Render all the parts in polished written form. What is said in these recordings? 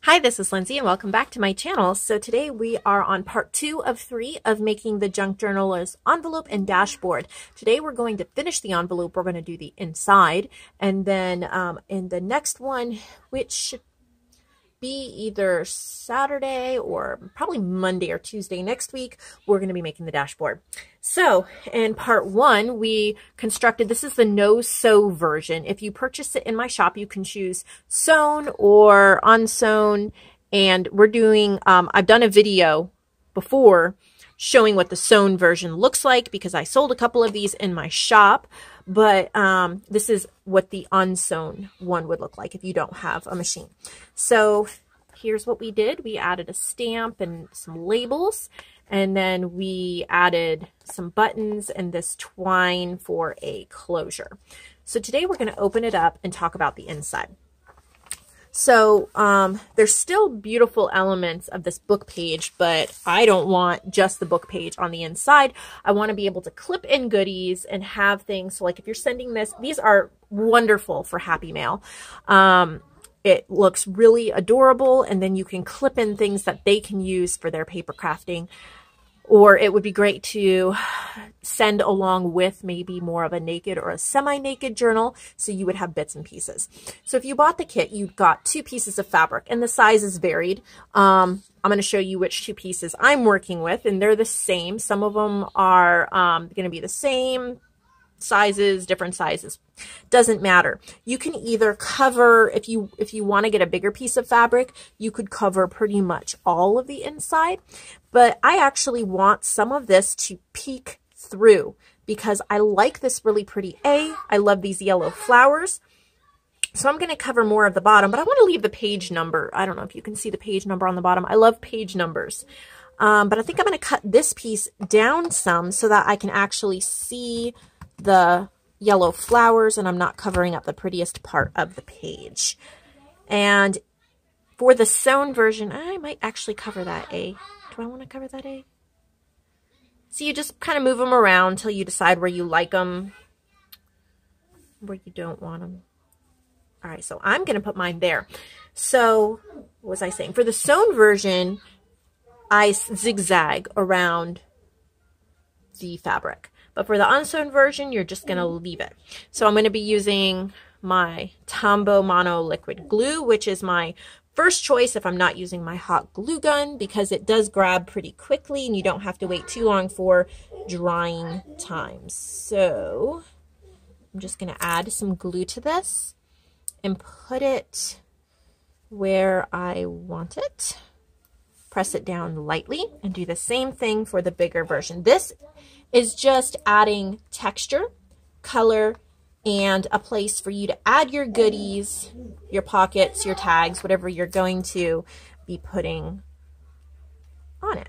Hi, this is Lindsay and welcome back to my channel. So today we are on part 2 of 3 of making the junk journal's envelope and dashboard. Today we're going to finish the envelope. We're going to do the inside, and then in the next one, which should be either Saturday or probably Monday or Tuesday next week, we're going to be making the dashboard. So in part 1, we constructed, this is the no sew version. If you purchase it in my shop, you can choose sewn or unsewn. And we're doing, I've done a video before showing what the sewn version looks like because I sold a couple of these in my shop. But this is what the unsewn one would look like if you don't have a machine. So here's what we did. We added a stamp and some labels, and then we added some buttons and this twine for a closure. So today we're going to open it up and talk about the inside. So there's still beautiful elements of this book page, but I don't want just the book page on the inside. I want to be able to clip in goodies and have things. So like if you're sending this, these are wonderful for Happy Mail. It looks really adorable, and then you can clip in things that they can use for their paper crafting. Or it would be great to send along with maybe more of a naked or a semi-naked journal, so you would have bits and pieces. So if you bought the kit, you got 2 pieces of fabric, and the sizes varied. I'm going to show you which 2 pieces I'm working with, and they're the same. Some of them are going to be the same sizes, different sizes. Doesn't matter. You can either cover, if you want to get a bigger piece of fabric, you could cover pretty much all of the inside. But I actually want some of this to peek through because I like this really pretty A. I love these yellow flowers. So I'm going to cover more of the bottom, but I want to leave the page number. I don't know if you can see the page number on the bottom. I love page numbers. But I think I'm going to cut this piece down some so that I can actually see the yellow flowers and I'm not covering up the prettiest part of the page. And for the sewn version, I might actually cover that A. Do I want to cover that A? So you just kind of move them around until you decide where you like them, where you don't want them. All right, so I'm going to put mine there. So what was I saying? For the sewn version, I zigzag around the fabric. But for the unsewn version, you're just going to leave it. So I'm going to be using my Tombow Mono liquid glue, which is my first choice if I'm not using my hot glue gun, because it does grab pretty quickly and you don't have to wait too long for drying times. So I'm just going to add some glue to this and put it where I want it. Press it down lightly and do the same thing for the bigger version. This is just adding texture, color, and a place for you to add your goodies, your pockets, your tags, whatever you're going to be putting on it.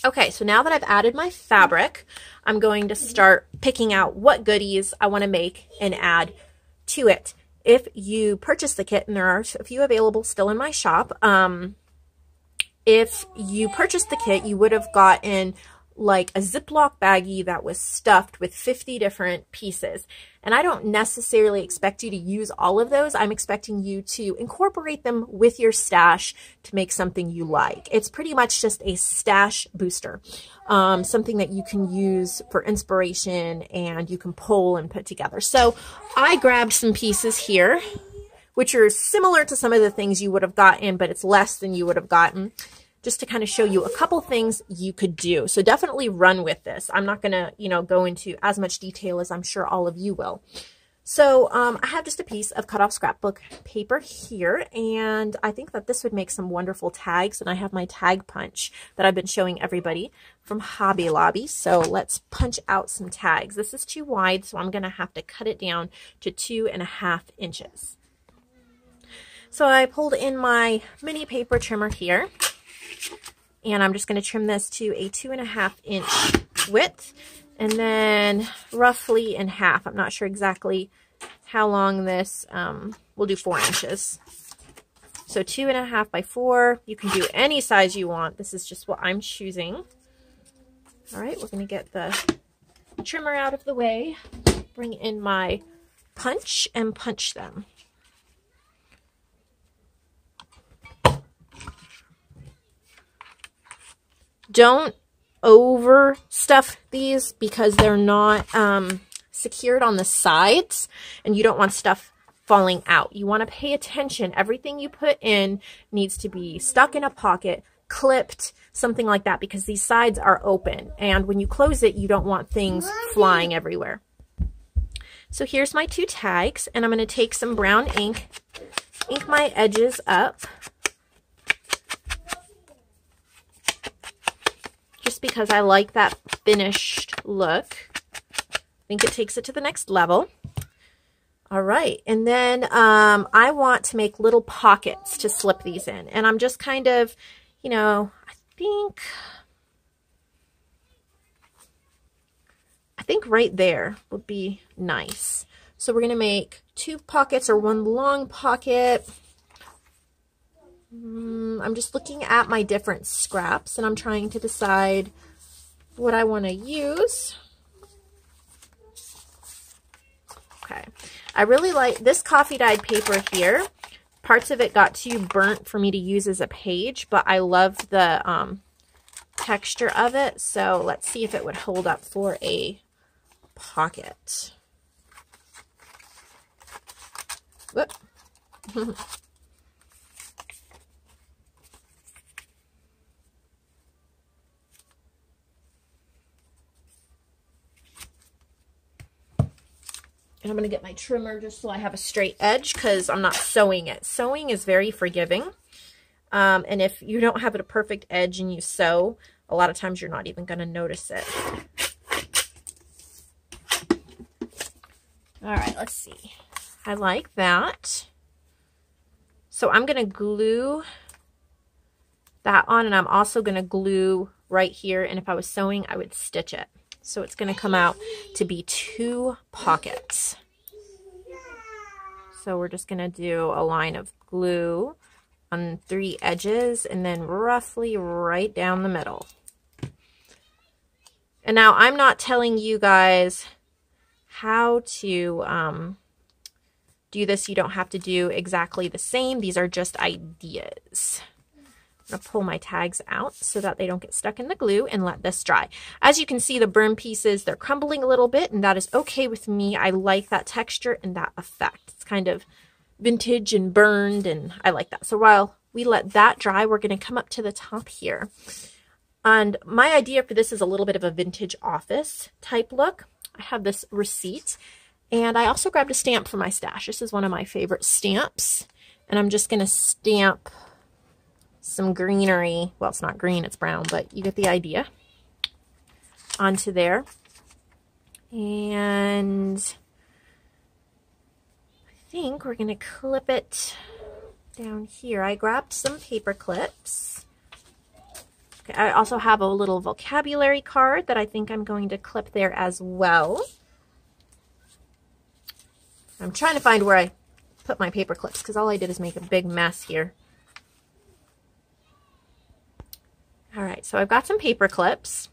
Okay, so now that I've added my fabric, I'm going to start picking out what goodies I want to make and add to it. If you purchase the kit, and there are a few available still in my shop, if you purchased the kit, you would have gotten like a Ziploc baggie that was stuffed with 50 different pieces. And I don't necessarily expect you to use all of those. I'm expecting you to incorporate them with your stash to make something you like. It's pretty much just a stash booster, something that you can use for inspiration and you can pull and put together. So I grabbed some pieces here, which are similar to some of the things you would have gotten, but it's less than you would have gotten, just to kind of show you a couple things you could do. So definitely run with this. I'm not going to, go into as much detail as I'm sure all of you will. So I have just a piece of cut off scrapbook paper here, and I think that this would make some wonderful tags. And I have my tag punch that I've been showing everybody from Hobby Lobby. So let's punch out some tags. This is too wide, so I'm going to have to cut it down to 2.5 inches. So I pulled in my mini paper trimmer here, and I'm just going to trim this to a 2.5 inch width, and then roughly in half. I'm not sure exactly how long this, we'll do 4 inches. So 2.5 by 4. You can do any size you want. This is just what I'm choosing. All right, we're going to get the trimmer out of the way. bring in my punch and punch them. Don't overstuff these because they're not secured on the sides and you don't want stuff falling out. You want to pay attention. Everything you put in needs to be stuck in a pocket, clipped, something like that, because these sides are open. And when you close it, you don't want things flying everywhere. So here's my 2 tags, and I'm going to take some brown ink my edges up. Just because I like that finished look. I think it takes it to the next level. All right, and then I want to make little pockets to slip these in. And I'm just kind of, you know, I think right there would be nice. So we're going to make 2 pockets or 1 long pocket. I'm just looking at my different scraps and I'm trying to decide what I want to use. Okay, I really like this coffee dyed paper here. Parts of it got too burnt for me to use as a page, but I love the texture of it. So let's see if it would hold up for a pocket. Whoop. And I'm going to get my trimmer just so I have a straight edge because I'm not sewing it. Sewing is very forgiving. And if you don't have it a perfect edge and you sew, a lot of times you're not even going to notice it. All right, let's see. I like that. So I'm going to glue that on, and I'm also going to glue right here. And if I was sewing, I would stitch it. So it's going to come out to be 2 pockets. So we're just going to do a line of glue on 3 edges and then roughly right down the middle. And now I'm not telling you guys how to do this. You don't have to do exactly the same. These are just ideas. I'm going to pull my tags out so that they don't get stuck in the glue and let this dry. As you can see, the burn pieces, they're crumbling a little bit, and that is okay with me. I like that texture and that effect. It's kind of vintage and burned, and I like that. So while we let that dry, we're going to come up to the top here. And my idea for this is a little bit of a vintage office type look. I have this receipt, and I also grabbed a stamp from my stash. This is one of my favorite stamps, and I'm just going to stamp some greenery. Well, it's not green, it's brown, but you get the idea. Onto there. And I think we're going to clip it down here. I grabbed some paper clips. Okay, I also have a little vocabulary card that I think I'm going to clip there as well. I'm trying to find where I put my paper clips because all I did is make a big mess here. All right, so I've got some paper clips.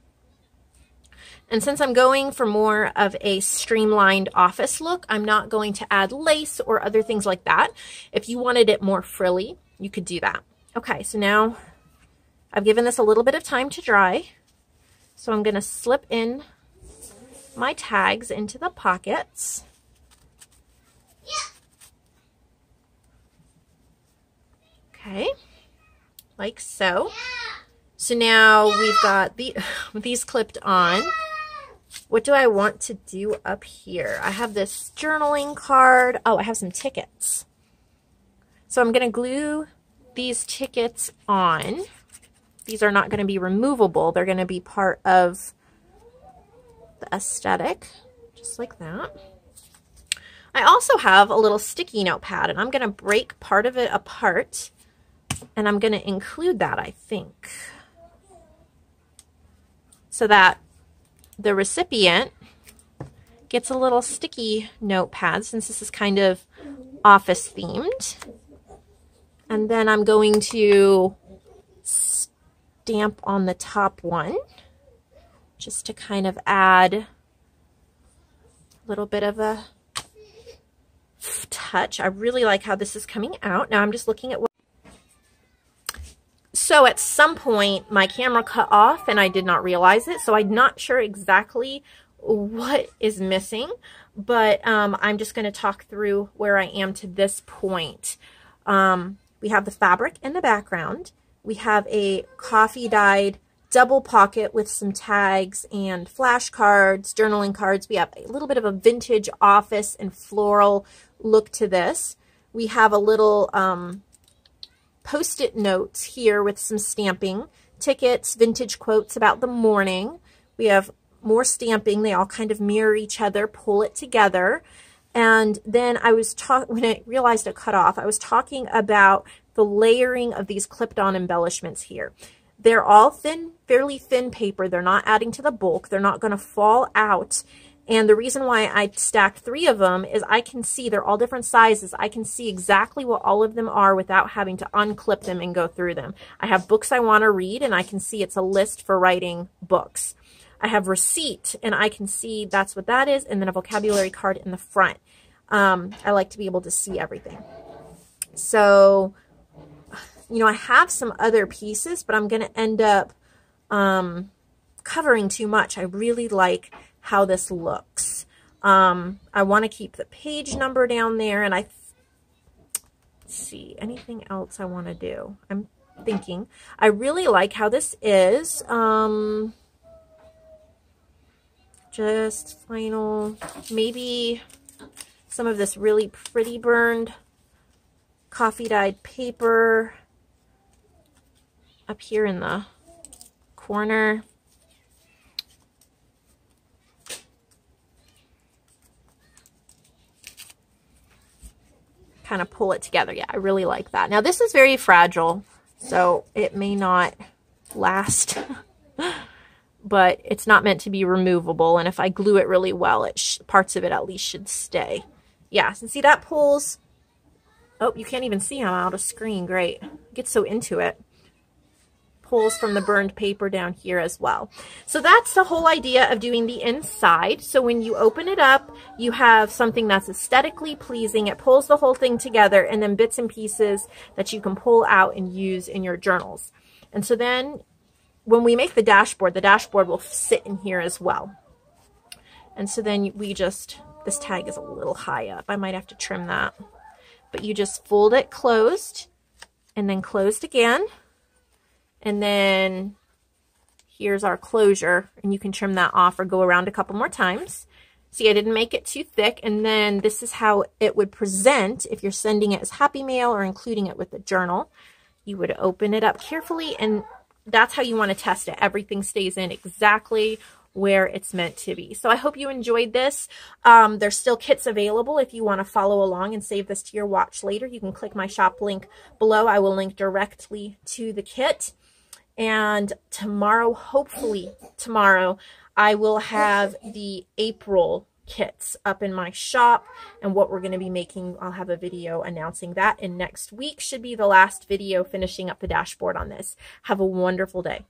And since I'm going for more of a streamlined office look, I'm not going to add lace or other things like that. If you wanted it more frilly, you could do that. Okay, so now I've given this a little bit of time to dry. So I'm going to slip in my tags into the pockets. Okay, like so. So now we've got these clipped on. What do I want to do up here? I have this journaling card. Oh, I have some tickets. So I'm going to glue these tickets on. These are not going to be removable. They're going to be part of the aesthetic, just like that. I also have a little sticky notepad, and I'm going to break part of it apart, and I'm going to include that, I think, so that the recipient gets a little sticky notepad, since this is kind of office themed. And then I'm going to stamp on the top one just to kind of add a little bit of a touch. I really like how this is coming out. Now I'm just looking at what. So at some point my camera cut off and I did not realize it. So I'm not sure exactly what is missing, but I'm just going to talk through where I am to this point. We have the fabric in the background. We have a coffee dyed double pocket with some tags and flashcards, journaling cards. We have a little bit of a vintage office and floral look to this. We have a little post-it notes here with some stamping, tickets, vintage quotes about the morning. We have more stamping. They all kind of mirror each other, pull it together. And then I was when I realized it cut off, I was talking about the layering of these clipped-on embellishments here. They're all thin, fairly thin paper. They're not adding to the bulk. They're not going to fall out. And the reason why I stacked 3 of them is I can see they're all different sizes. I can see exactly what all of them are without having to unclip them and go through them. I have books I want to read, and I can see it's a list for writing books. I have receipt, and I can see that's what that is, and then a vocabulary card in the front. I like to be able to see everything. So, you know, I have some other pieces, but I'm going to end up covering too much. I really like how this looks. I want to keep the page number down there, and let's see, anything else I want to do? I'm thinking. I really like how this is. Just final, maybe some of this really pretty burned coffee dyed paper up here in the corner. Kind of pull it together. Yeah, I really like that. Now this is very fragile, so it may not last, but it's not meant to be removable. And if I glue it really well, parts of it at least should stay. Yeah, so see that pulls. Oh, you can't even see I'm out of screen. Great. Get so into it. Pulls from the burned paper down here as well. So that's the whole idea of doing the inside. So when you open it up, you have something that's aesthetically pleasing. It pulls the whole thing together, and then bits and pieces that you can pull out and use in your journals. And so then when we make the dashboard will sit in here as well. And so then this tag is a little high up. I might have to trim that. But you just fold it closed and then closed again. And then here's our closure, and you can trim that off or go around a couple more times. See, I didn't make it too thick, and then this is how it would present if you're sending it as Happy Mail or including it with the journal. You would open it up carefully, and that's how you want to test it. Everything stays in exactly where it's meant to be. So I hope you enjoyed this. There's still kits available if you want to follow along and save this to your watch later. You can click my shop link below. I will link directly to the kit. And tomorrow, hopefully tomorrow, I will have the April kits up in my shop and what we're going to be making. I'll have a video announcing that, and next week should be the last video finishing up the dashboard on this. Have a wonderful day.